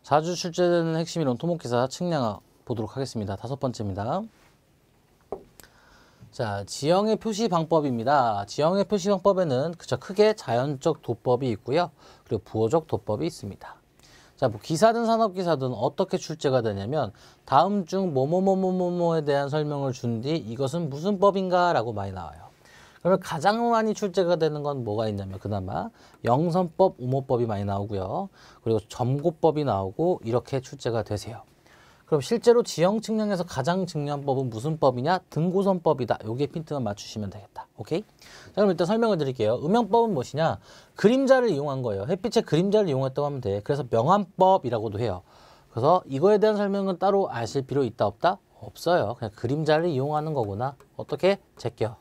자주 출제되는 핵심 이론 토목기사 측량 보도록 하겠습니다. 5번째입니다. 자, 지형의 표시 방법입니다. 지형의 표시 방법에는 크게 자연적 도법이 있고요. 그리고 부호적 도법이 있습니다. 자, 뭐 기사든 산업기사든 어떻게 출제가 되냐면 다음 중 뭐뭐뭐뭐뭐에 대한 설명을 준 뒤 이것은 무슨 법인가 라고 많이 나와요. 그러면 가장 많이 출제가 되는 건 뭐가 있냐면 그나마 영선법, 우모법이 많이 나오고요. 그리고 점고법이 나오고 이렇게 출제가 되세요. 그럼 실제로 지형 측량에서 가장 중요한 법은 무슨 법이냐? 등고선법이다. 요게 핀트만 맞추시면 되겠다. 오케이? 자, 그럼 일단 설명을 드릴게요. 음영법은 무엇이냐? 그림자를 이용한 거예요. 햇빛의 그림자를 이용했다고 하면 돼. 그래서 명암법이라고도 해요. 그래서 이거에 대한 설명은 따로 아실 필요 있다 없다? 없어요. 그냥 그림자를 이용하는 거구나. 어떻게? 제껴.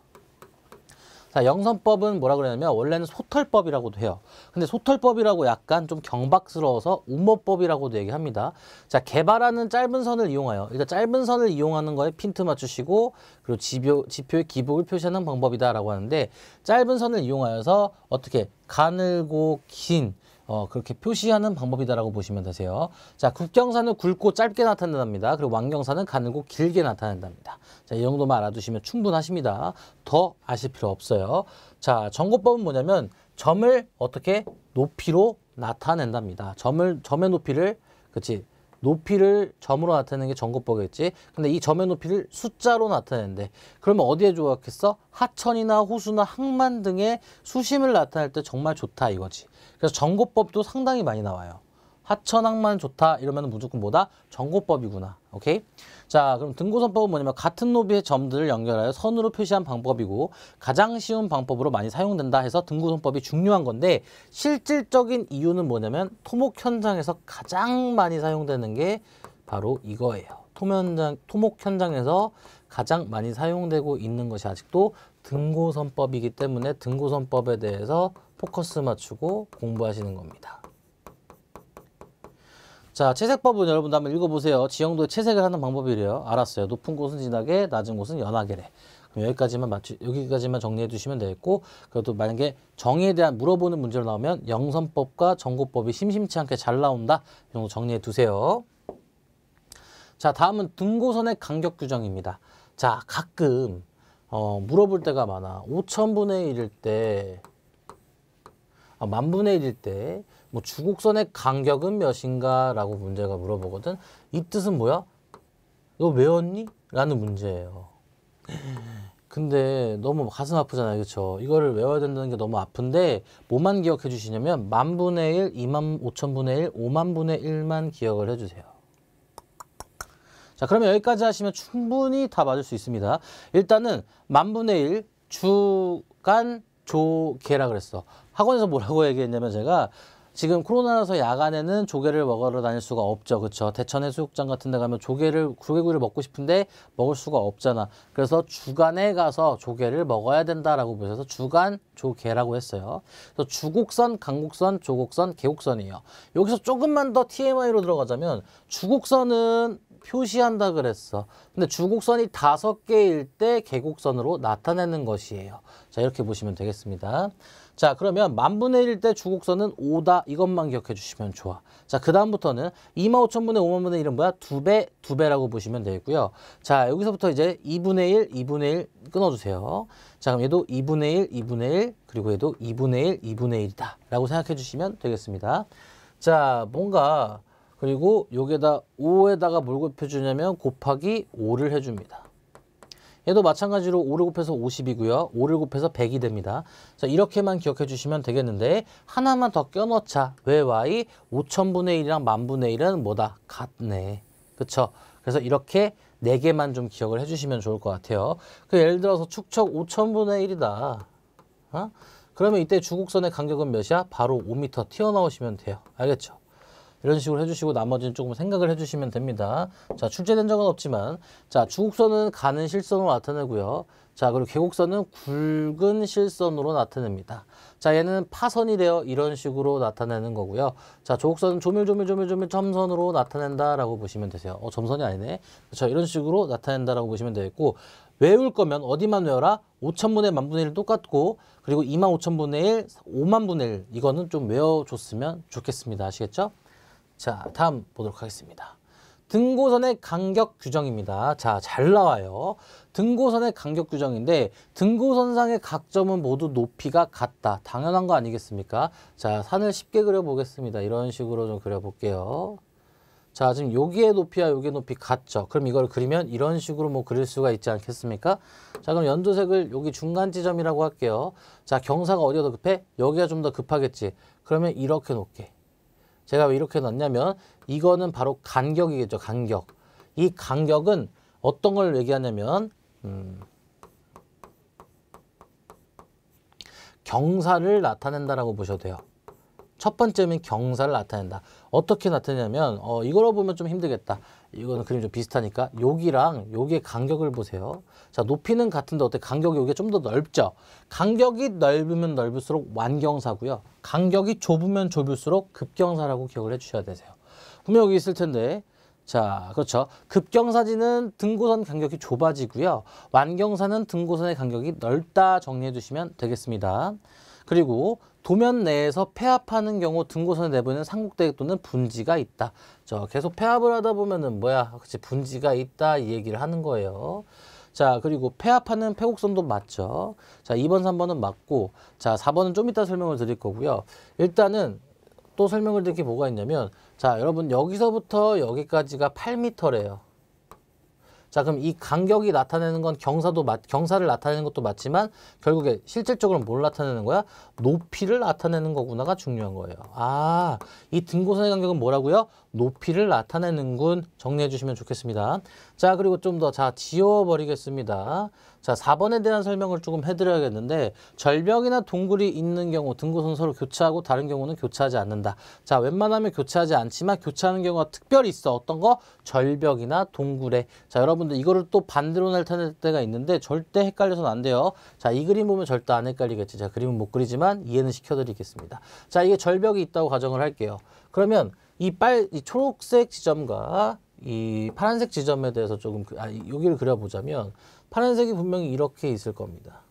자, 영선법은 뭐라 그러냐면 원래는 소털법이라고도 해요. 근데 소털법이라고 약간 좀 경박스러워서 우모법이라고도 얘기합니다. 자, 개발하는 짧은 선을 이용하여 일단 짧은 선을 이용하는 거에 핀트 맞추시고 그리고 지표의 기복을 표시하는 방법이다라고 하는데 짧은 선을 이용하여서 어떻게 가늘고 긴 그렇게 표시하는 방법이다라고 보시면 되세요. 자, 국경선은 굵고 짧게 나타낸답니다. 그리고 완경선은 가늘고 길게 나타낸답니다. 자, 이 정도만 알아두시면 충분하십니다. 더 아실 필요 없어요. 자, 점고법은 뭐냐면 점을 어떻게 높이로 나타낸답니다. 점의 높이를, 그치? 높이를 점으로 나타내는 게 점고법이겠지. 근데 이 점의 높이를 숫자로 나타내는데 그러면 어디에 좋았겠어? 하천이나 호수나 항만 등의 수심을 나타낼 때 정말 좋다 이거지. 그래서 점고법도 상당히 많이 나와요. 하천, 항만 좋다 이러면 무조건 뭐다? 점고법이구나. 오케이? 자, 그럼 등고선법은 뭐냐면 같은 높이의 점들을 연결하여 선으로 표시한 방법이고 가장 쉬운 방법으로 많이 사용된다 해서 등고선법이 중요한 건데 실질적인 이유는 뭐냐면 토목 현장에서 가장 많이 사용되는 게 바로 이거예요. 토목 현장에서 가장 많이 사용되고 있는 것이 아직도 등고선법이기 때문에 등고선법에 대해서 포커스 맞추고 공부하시는 겁니다. 자, 채색법은 여러분도 한번 읽어보세요. 지형도에 채색을 하는 방법이래요. 알았어요. 높은 곳은 진하게, 낮은 곳은 연하게래. 그럼 여기까지만 정리해 두시면 되겠고, 그래도 만약에 정의에 대한 물어보는 문제로 나오면 영선법과 점고법이 심심치 않게 잘 나온다. 이 정도 정리해 두세요. 자, 다음은 등고선의 간격 규정입니다. 자, 가끔 물어볼 때가 많아. 5천분의 1일 때, 만분의 1일 때, 뭐 주곡선의 간격은 몇인가 라고 문제가 물어보거든. 이 뜻은 뭐야? 너 외웠니? 라는 문제예요. 근데 너무 가슴 아프잖아요. 그렇죠? 이거를 외워야 된다는 게 너무 아픈데 뭐만 기억해 주시냐면 만분의 1, 2만 5천분의 1, 5만분의 1만 기억을 해주세요. 자, 그러면 여기까지 하시면 충분히 다 맞을 수 있습니다. 일단은 만분의 1 주간 조개라 그랬어. 학원에서 뭐라고 얘기했냐면 제가 지금 코로나라서 야간에는 조개를 먹으러 다닐 수가 없죠. 그렇죠? 대천 해수욕장 같은 데 가면 조개구이를 먹고 싶은데 먹을 수가 없잖아. 그래서 주간에 가서 조개를 먹어야 된다라고 보셔서 주간 조개라고 했어요. 그래서 주곡선, 간곡선, 조곡선, 계곡선이에요. 여기서 조금만 더 TMI로 들어가자면 주곡선은 표시한다 그랬어. 근데 주곡선이 5개일 때 계곡선으로 나타내는 것이에요. 자, 이렇게 보시면 되겠습니다. 자, 그러면 만분의 1일 때 주곡선은 5다. 이것만 기억해 주시면 좋아. 자, 그 다음부터는 2만 5천분의 5만분의 1은 뭐야? 2배, 2배라고 보시면 되겠고요. 자, 여기서부터 이제 2분의 1, 2분의 1 끊어주세요. 자, 그럼 얘도 2분의 1, 2분의 1, 그리고 얘도 2분의 1, 2분의 1이다. 라고 생각해 주시면 되겠습니다. 자, 뭔가 그리고 여기에다 5에다가 뭘 곱해주냐면 곱하기 5를 해줍니다. 얘도 마찬가지로 5를 곱해서 50이고요. 5를 곱해서 100이 됩니다. 자, 이렇게만 기억해 주시면 되겠는데 하나만 더 껴넣자. 왜 y? 5천분의 1이랑 만분의 1은 뭐다? 같네. 그쵸? 그래서 이렇게 4개만 좀 기억을 해주시면 좋을 것 같아요. 예를 들어서 축척 5천분의 1이다. 그러면 이때 주곡선의 간격은 몇이야? 바로 5m 튀어나오시면 돼요. 알겠죠? 이런 식으로 해주시고 나머지는 조금 생각을 해주시면 됩니다. 자, 출제된 적은 없지만 자, 주곡선은 가는 실선으로 나타내고요. 자, 그리고 계곡선은 굵은 실선으로 나타냅니다. 자, 얘는 파선이 되어 이런 식으로 나타내는 거고요. 자, 조곡선은 조밀조밀 점선으로 나타낸다라고 보시면 되세요. 점선이 아니네. 그렇죠. 이런 식으로 나타낸다라고 보시면 되겠고, 외울 거면 어디만 외워라? 5천분의 만분의 1 똑같고, 그리고 25,000분의 1, 50,000분의 1 이거는 좀 외워줬으면 좋겠습니다. 아시겠죠? 자, 다음 보도록 하겠습니다. 등고선의 간격 규정입니다. 자, 잘 나와요. 등고선의 간격 규정인데 등고선상의 각점은 모두 높이가 같다. 당연한 거 아니겠습니까? 자, 산을 쉽게 그려보겠습니다. 이런 식으로 좀 그려볼게요. 자, 지금 여기의 높이와 여기의 높이 같죠? 그럼 이걸 그리면 이런 식으로 뭐 그릴 수가 있지 않겠습니까? 자, 그럼 연두색을 여기 중간 지점이라고 할게요. 자, 경사가 어디가 더 급해? 여기가 좀 더 급하겠지? 그러면 이렇게 놓게. 제가 왜 이렇게 놨냐면 이거는 바로 간격이겠죠. 간격. 이 간격은 어떤 걸 얘기하냐면 경사를 나타낸다라고 보셔도 돼요. 첫 번째는 경사를 나타낸다. 어떻게 나타내냐면 이걸로 보면 좀 힘들겠다. 이거는 그림 좀 비슷하니까 여기랑 여기의 간격을 보세요. 자, 높이는 같은데 어때? 간격이 여기가 좀 더 넓죠? 간격이 넓으면 넓을수록 완경사고요. 간격이 좁으면 좁을수록 급경사라고 기억을 해주셔야 되세요. 분명 여기 있을 텐데 자, 그렇죠. 급경사지는 등고선 간격이 좁아지고요. 완경사는 등고선의 간격이 넓다 정리해 주시면 되겠습니다. 그리고 도면 내에서 폐합하는 경우 등고선에 내보이는 삼국대각 또는 분지가 있다. 계속 폐합을 하다 보면은 뭐야? 그치, 분지가 있다 이 얘기를 하는 거예요. 자, 그리고 폐합하는 폐곡선도 맞죠. 자, 2번, 3번은 맞고, 자, 4번은 좀 이따 설명을 드릴 거고요. 일단은 또 설명을 드릴 게 뭐가 있냐면, 자, 여러분 여기서부터 여기까지가 8m래요. 자, 그럼 이 간격이 나타내는 건 경사를 나타내는 것도 맞지만 결국에 실질적으로 뭘 나타내는 거야? 높이를 나타내는 거구나가 중요한 거예요. 아, 이 등고선의 간격은 뭐라고요? 높이를 나타내는군. 정리해 주시면 좋겠습니다. 자, 그리고 좀 더 지워버리겠습니다. 자, 4번에 대한 설명을 조금 해드려야겠는데 절벽이나 동굴이 있는 경우 등고선 서로 교차하고 다른 경우는 교차하지 않는다. 자, 웬만하면 교차하지 않지만 교차하는 경우가 특별히 있어. 어떤 거? 절벽이나 동굴에. 자, 여러분들 이거를 또 반대로 나타낼 때가 있는데 절대 헷갈려서는 안 돼요. 자, 이 그림 보면 절대 안 헷갈리겠지. 자, 그림은 못 그리지만 이해는 시켜드리겠습니다. 자, 이게 절벽이 있다고 가정을 할게요. 그러면 이 초록색 지점과 이 파란색 지점에 대해서 조금 여기를 그려보자면 파란색이 분명히 이렇게 있을 겁니다.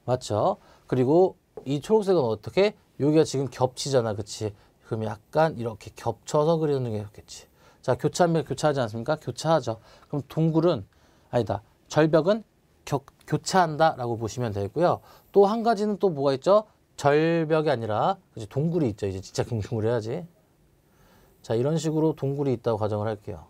맞죠? 그리고 이 초록색은 어떻게? 여기가 지금 겹치잖아. 그치? 그럼 약간 이렇게 겹쳐서 그리는 게 좋겠지. 자, 교차하면 교차하지 않습니까? 교차하죠. 그럼 동굴은 아니다. 절벽은 교차한다 라고 보시면 되고요. 또 한 가지는 또 뭐가 있죠? 절벽이 아니라 그치? 동굴이 있죠. 이제 진짜 동굴 해야지. 자, 이런 식으로 동굴이 있다고 가정을 할게요.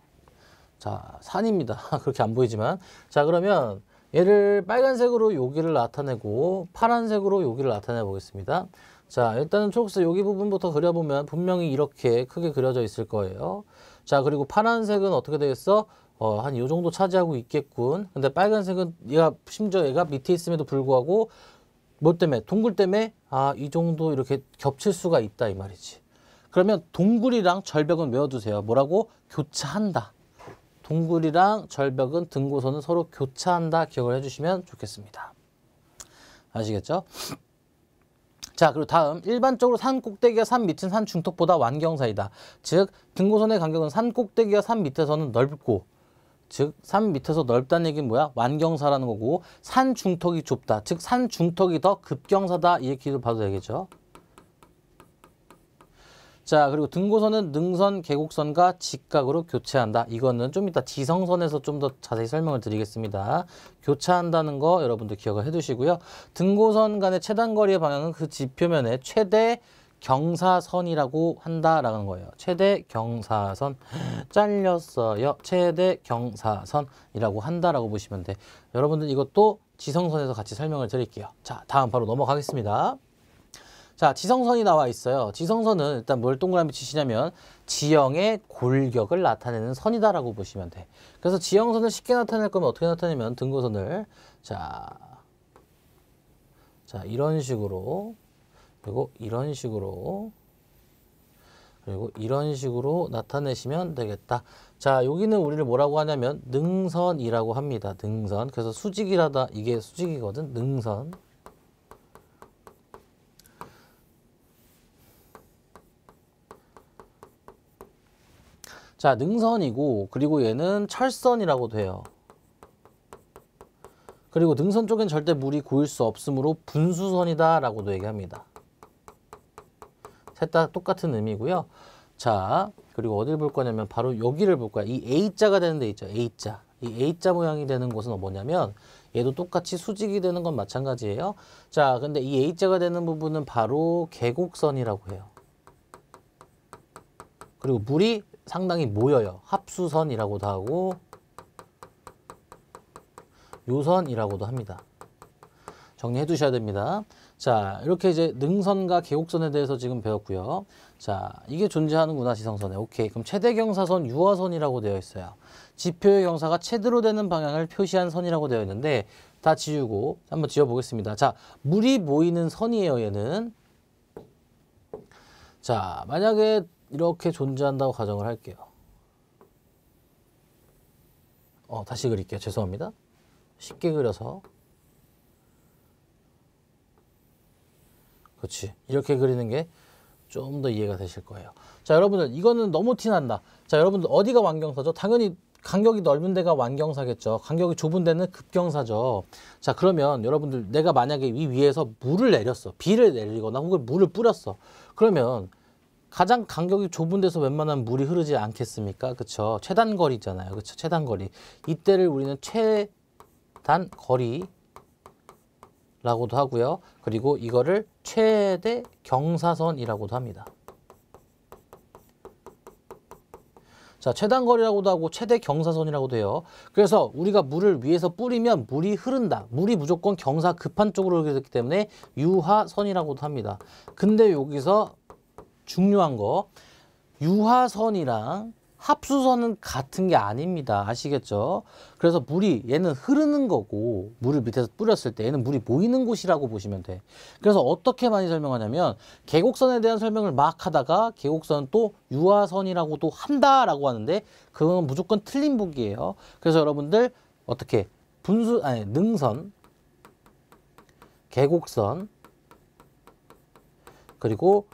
자, 산입니다. 그렇게 안 보이지만. 자, 그러면 얘를 빨간색으로 여기를 나타내고 파란색으로 여기를 나타내 보겠습니다. 자, 일단은 초록색 여기 부분부터 그려보면 분명히 이렇게 크게 그려져 있을 거예요. 자, 그리고 파란색은 어떻게 되겠어? 한 이 정도 차지하고 있겠군. 근데 빨간색은 심지어 얘가 밑에 있음에도 불구하고 뭐 때문에? 동굴 때문에 이 정도 이렇게 겹칠 수가 있다 이 말이지. 그러면 동굴이랑 절벽은 외워두세요. 뭐라고? 교차한다. 동굴이랑 절벽은 등고선은 서로 교차한다 기억을 해주시면 좋겠습니다. 아시겠죠? 자, 그리고 다음 일반적으로 산 꼭대기가 산 밑은 산 중턱보다 완경사이다. 즉 등고선의 간격은 산 꼭대기가 산 밑에서는 넓고 즉 산 밑에서 넓다는 얘기는 뭐야? 완경사라는 거고 산 중턱이 좁다. 즉 산 중턱이 더 급경사다. 이 얘기를 봐도 되겠죠? 자, 그리고 등고선은 능선, 계곡선과 직각으로 교차한다. 이거는 좀 이따 지성선에서 좀 더 자세히 설명을 드리겠습니다. 교차한다는 거 여러분들 기억을 해두시고요. 등고선 간의 최단거리의 방향은 그 지표면의 최대 경사선이라고 한다라는 거예요. 최대 경사선. 잘렸어요. 최대 경사선이라고 한다라고 보시면 돼. 여러분들 이것도 지성선에서 같이 설명을 드릴게요. 자, 다음 바로 넘어가겠습니다. 자, 지성선이 나와 있어요. 지성선은 일단 뭘 동그라미 치시냐면 지형의 골격을 나타내는 선이다라고 보시면 돼. 그래서 지형선을 쉽게 나타낼 거면 어떻게 나타내면 등고선을 자, 이런 식으로 그리고 이런 식으로 그리고 이런 식으로 나타내시면 되겠다. 자, 여기는 우리를 뭐라고 하냐면 능선이라고 합니다. 능선. 그래서 수직이라다 이게 수직이거든. 능선. 자, 능선이고 그리고 얘는 철선이라고 돼요. 그리고 능선 쪽엔 절대 물이 고일 수 없으므로 분수선이다 라고도 얘기합니다. 셋 다 똑같은 의미고요. 자, 그리고 어딜 볼 거냐면 바로 여기를 볼 거야. 이 A자가 되는 데 있죠. A자. 이 A자 모양이 되는 곳은 뭐냐면 얘도 똑같이 수직이 되는 건 마찬가지예요. 자, 근데 이 A자가 되는 부분은 바로 계곡선이라고 해요. 그리고 물이 상당히 모여요. 합수선이라고도 하고 요선이라고도 합니다. 정리해 두셔야 됩니다. 자, 이렇게 이제 능선과 계곡선에 대해서 지금 배웠고요. 자, 이게 존재하는구나, 지성선에. 오케이. 그럼 최대 경사선 유화선이라고 되어 있어요. 지표의 경사가 최대로 되는 방향을 표시한 선이라고 되어 있는데 다 지우고 한번 지어보겠습니다. 자, 물이 모이는 선이에요, 얘는. 자, 만약에 이렇게 존재한다고 가정을 할게요. 다시 그릴게요. 죄송합니다. 쉽게 그려서. 그렇지. 이렇게 그리는 게 좀 더 이해가 되실 거예요. 자, 여러분들 이거는 너무 티난다. 자, 여러분들 어디가 완경사죠? 당연히 간격이 넓은 데가 완경사겠죠. 간격이 좁은 데는 급경사죠. 자, 그러면 여러분들 내가 만약에 이 위에서 물을 내렸어. 비를 내리거나 혹은 물을 뿌렸어. 그러면 가장 간격이 좁은 데서 웬만하면 물이 흐르지 않겠습니까? 그쵸? 최단거리잖아요. 그쵸? 최단거리. 이때를 우리는 최단거리 라고도 하고요. 그리고 이거를 최대 경사선이라고도 합니다. 자, 최단거리라고도 하고 최대 경사선이라고도 해요. 그래서 우리가 물을 위에서 뿌리면 물이 흐른다. 물이 무조건 경사 급한 쪽으로 흐르기 때문에 유하선이라고도 합니다. 근데 여기서 중요한 거, 유하선이랑 합수선은 같은 게 아닙니다. 아시겠죠? 그래서 물이 얘는 흐르는 거고 물을 밑에서 뿌렸을 때 얘는 물이 모이는 곳이라고 보시면 돼. 그래서 어떻게 많이 설명하냐면 계곡선에 대한 설명을 막 하다가 계곡선은 또 유하선이라고도 한다라고 하는데 그건 무조건 틀린 보기예요. 그래서 여러분들 어떻게 능선, 계곡선, 그리고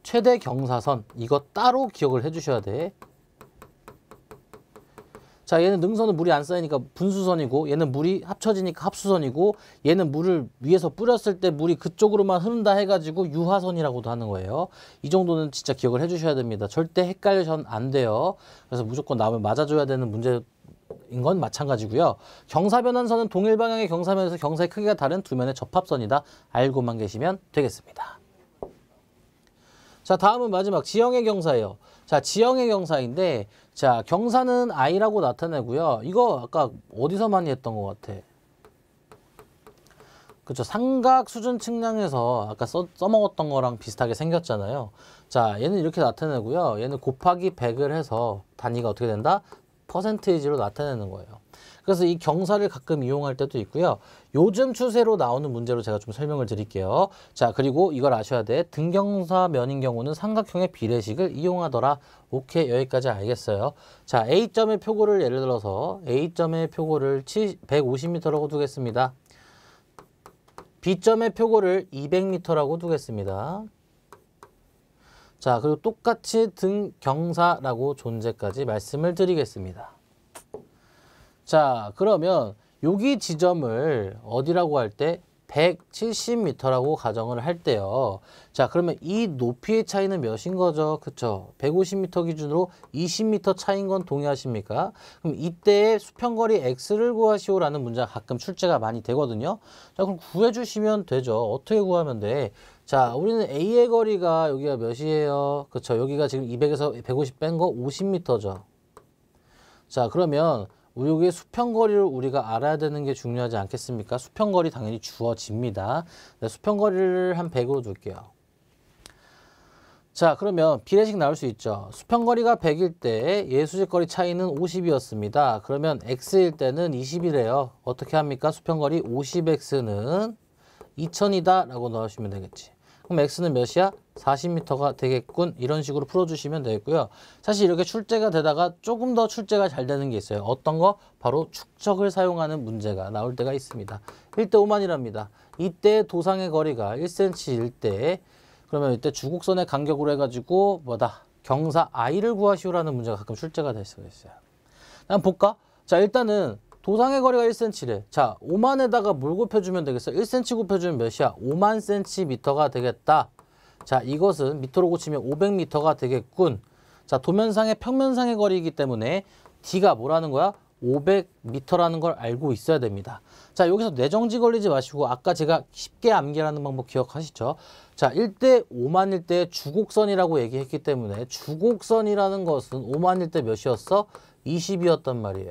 최대 경사선 이거 따로 기억을 해주셔야 돼. 자, 얘는 능선은 물이 안 쌓이니까 분수선이고 얘는 물이 합쳐지니까 합수선이고 얘는 물을 위에서 뿌렸을 때 물이 그쪽으로만 흐른다 해가지고 유하선이라고도 하는 거예요. 이 정도는 진짜 기억을 해주셔야 됩니다. 절대 헷갈려서는 안 돼요. 그래서 무조건 나오면 맞아줘야 되는 문제인 건 마찬가지고요. 경사변환선은 동일 방향의 경사면에서 경사의 크기가 다른 두 면의 접합선이다. 알고만 계시면 되겠습니다. 자, 다음은 마지막 지형의 경사예요. 자, 지형의 경사인데 자, 경사는 I라고 나타내고요. 이거 아까 어디서 많이 했던 것 같아? 그쵸, 삼각 수준 측량에서 아까 써먹었던 거랑 비슷하게 생겼잖아요. 자, 얘는 이렇게 나타내고요. 얘는 곱하기 100을 해서 단위가 어떻게 된다? 퍼센테이지로 나타내는 거예요. 그래서 이 경사를 가끔 이용할 때도 있고요. 요즘 추세로 나오는 문제로 제가 좀 설명을 드릴게요. 자, 그리고 이걸 아셔야 돼. 등경사면인 경우는 삼각형의 비례식을 이용하더라. 오케이, 여기까지 알겠어요. 자, A점의 표고를 예를 들어서 A점의 표고를 150m라고 두겠습니다. B점의 표고를 200m라고 두겠습니다. 자, 그리고 똑같이 등경사라고 존재까지 말씀을 드리겠습니다. 자, 그러면 여기 지점을 어디라고 할 때 170m라고 가정을 할 때요. 자, 그러면 이 높이의 차이는 몇인 거죠? 그쵸? 150m 기준으로 20m 차이인 건 동의하십니까? 그럼 이때의 수평거리 x를 구하시오라는 문제가 가끔 출제가 많이 되거든요. 자, 그럼 구해주시면 되죠. 어떻게 구하면 돼? 자, 우리는 A의 거리가 여기가 몇이에요? 그쵸? 여기가 지금 200에서 150 뺀 거 50m죠. 자, 그러면 여기에 수평거리를 우리가 알아야 되는 게 중요하지 않겠습니까? 수평거리 당연히 주어집니다. 네, 수평거리를 한 100으로 둘게요. 자, 그러면 비례식 나올 수 있죠. 수평거리가 100일 때 예수직거리 차이는 50이었습니다. 그러면 x일 때는 20이래요. 어떻게 합니까? 수평거리 50x는 2000이다 라고 넣으시면 되겠지. 그럼 x는 몇이야? 40m가 되겠군. 이런 식으로 풀어주시면 되겠고요. 사실 이렇게 출제가 되다가 조금 더 출제가 잘 되는 게 있어요. 어떤 거? 바로 축척을 사용하는 문제가 나올 때가 있습니다. 1대 5만이랍니다. 이때 도상의 거리가 1cm일 때 그러면 이때 주곡선의 간격으로 해가지고 뭐다? 경사 i를 구하시오라는 문제가 가끔 출제가 될 수가 있어요. 한번 볼까? 자, 일단은 도상의 거리가 1cm래. 자, 5만에다가 뭘 곱해주면 되겠어? 1cm 곱해주면 몇이야? 5만 cm가 되겠다. 자, 이것은 미터로 고치면 500m가 되겠군. 자, 도면상의 평면상의 거리이기 때문에 D가 뭐라는 거야? 500m라는 걸 알고 있어야 됩니다. 자, 여기서 뇌정지 걸리지 마시고 아까 제가 쉽게 암기하는 방법 기억하시죠? 자, 1대 5만일 때 주곡선이라고 얘기했기 때문에 주곡선이라는 것은 5만일 때 몇이었어? 20이었단 말이에요.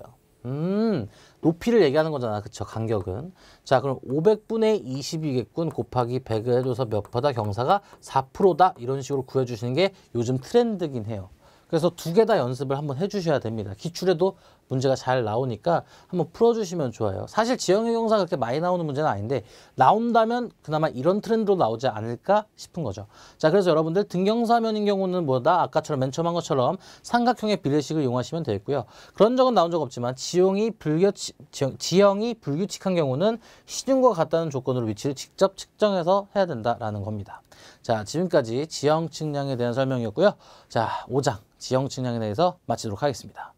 높이를 얘기하는 거잖아. 그쵸? 간격은. 자, 그럼 500분의 20이겠군. 곱하기 100을 해줘서 몇 퍼다? 경사가 4%다. 이런 식으로 구해주시는 게 요즘 트렌드긴 해요. 그래서 두 개 다 연습을 한번 해주셔야 됩니다. 기출에도 문제가 잘 나오니까 한번 풀어주시면 좋아요. 사실 지형의 경사가 그렇게 많이 나오는 문제는 아닌데 나온다면 그나마 이런 트렌드로 나오지 않을까 싶은 거죠. 자, 그래서 여러분들 등경사면인 경우는 뭐다? 아까처럼 맨 처음 한 것처럼 삼각형의 비례식을 이용하시면 되겠고요. 그런 적은 나온 적 없지만 지형이 불규칙한 경우는 시중과 같다는 조건으로 위치를 직접 측정해서 해야 된다라는 겁니다. 자, 지금까지 지형 측량에 대한 설명이었고요. 자, 5장 지형 측량에 대해서 마치도록 하겠습니다.